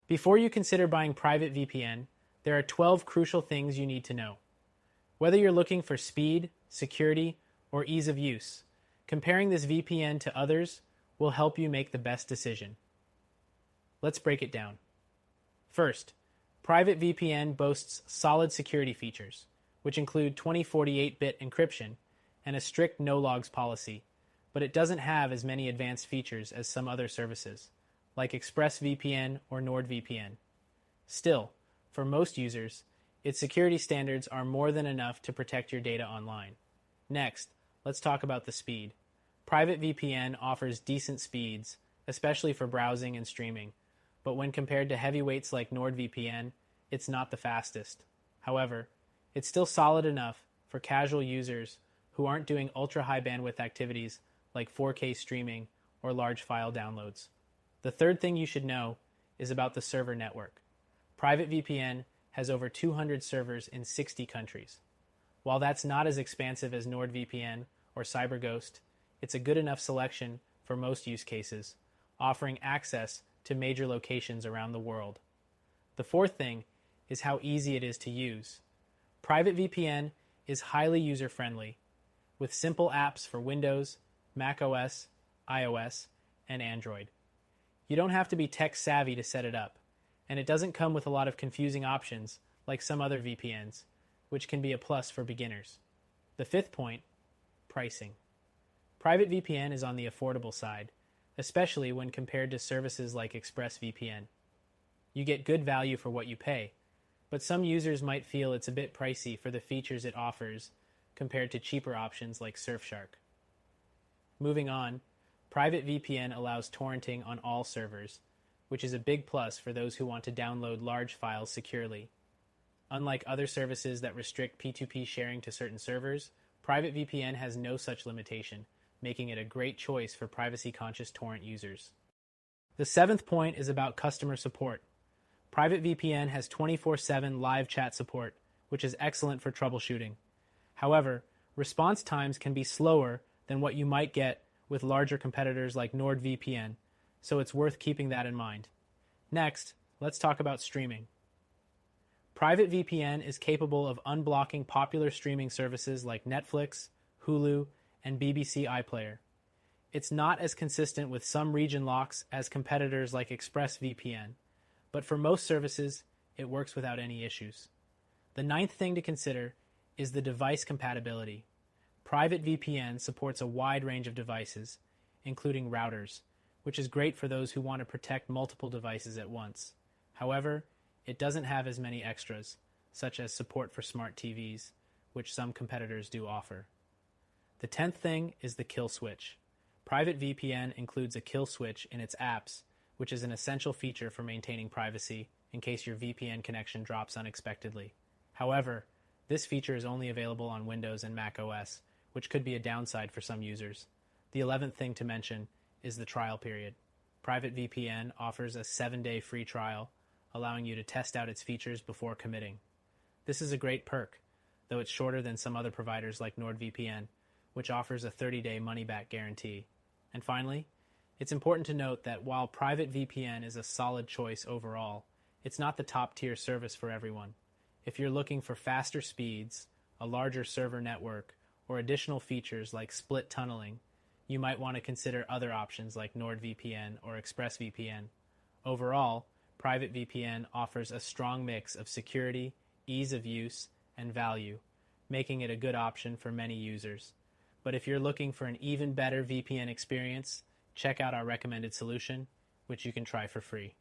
Before you consider buying PrivateVPN, there are 12 crucial things you need to know. Whether you're looking for speed, security, or ease of use, comparing this VPN to others will help you make the best decision. Let's break it down. First, PrivateVPN boasts solid security features, which include 2048-bit encryption and a strict no-logs policy, but it doesn't have as many advanced features as some other services, like ExpressVPN or NordVPN. Still, for most users, its security standards are more than enough to protect your data online. Next, let's talk about the speed. PrivateVPN offers decent speeds, especially for browsing and streaming, but when compared to heavyweights like NordVPN, it's not the fastest. However, it's still solid enough for casual users who aren't doing ultra-high bandwidth activities like 4K streaming or large file downloads. The third thing you should know is about the server network. PrivateVPN has over 200 servers in 60 countries. While that's not as expansive as NordVPN or CyberGhost, it's a good enough selection for most use cases, offering access to major locations around the world. The fourth thing is how easy it is to use. PrivateVPN is highly user-friendly, with simple apps for Windows, macOS, iOS, and Android. You don't have to be tech-savvy to set it up, and it doesn't come with a lot of confusing options like some other VPNs, which can be a plus for beginners. The fifth point, pricing. PrivateVPN is on the affordable side, especially when compared to services like ExpressVPN. You get good value for what you pay, but some users might feel it's a bit pricey for the features it offers compared to cheaper options like Surfshark. Moving on, PrivateVPN allows torrenting on all servers, which is a big plus for those who want to download large files securely. Unlike other services that restrict P2P sharing to certain servers, PrivateVPN has no such limitation, making it a great choice for privacy-conscious torrent users. The seventh point is about customer support. PrivateVPN has 24/7 live chat support, which is excellent for troubleshooting. However, response times can be slower than what you might get with larger competitors like NordVPN, so it's worth keeping that in mind. Next, let's talk about streaming. PrivateVPN is capable of unblocking popular streaming services like Netflix, Hulu, and BBC iPlayer. It's not as consistent with some region locks as competitors like ExpressVPN, but for most services, it works without any issues. The ninth thing to consider is the device compatibility. PrivateVPN supports a wide range of devices, including routers, which is great for those who want to protect multiple devices at once. However, it doesn't have as many extras, such as support for smart TVs, which some competitors do offer. The 10th thing is the kill switch. PrivateVPN includes a kill switch in its apps, which is an essential feature for maintaining privacy in case your VPN connection drops unexpectedly. However, this feature is only available on Windows and macOS, which could be a downside for some users. The 11th thing to mention is the trial period. PrivateVPN offers a 7-day free trial, allowing you to test out its features before committing. This is a great perk, though it's shorter than some other providers like NordVPN, which offers a 30-day money-back guarantee. And finally, it's important to note that while PrivateVPN is a solid choice overall, it's not the top-tier service for everyone. If you're looking for faster speeds, a larger server network, or additional features like split tunneling, you might want to consider other options like NordVPN or ExpressVPN. Overall, PrivateVPN offers a strong mix of security, ease of use, and value, making it a good option for many users. But if you're looking for an even better VPN experience, check out our recommended solution, which you can try for free.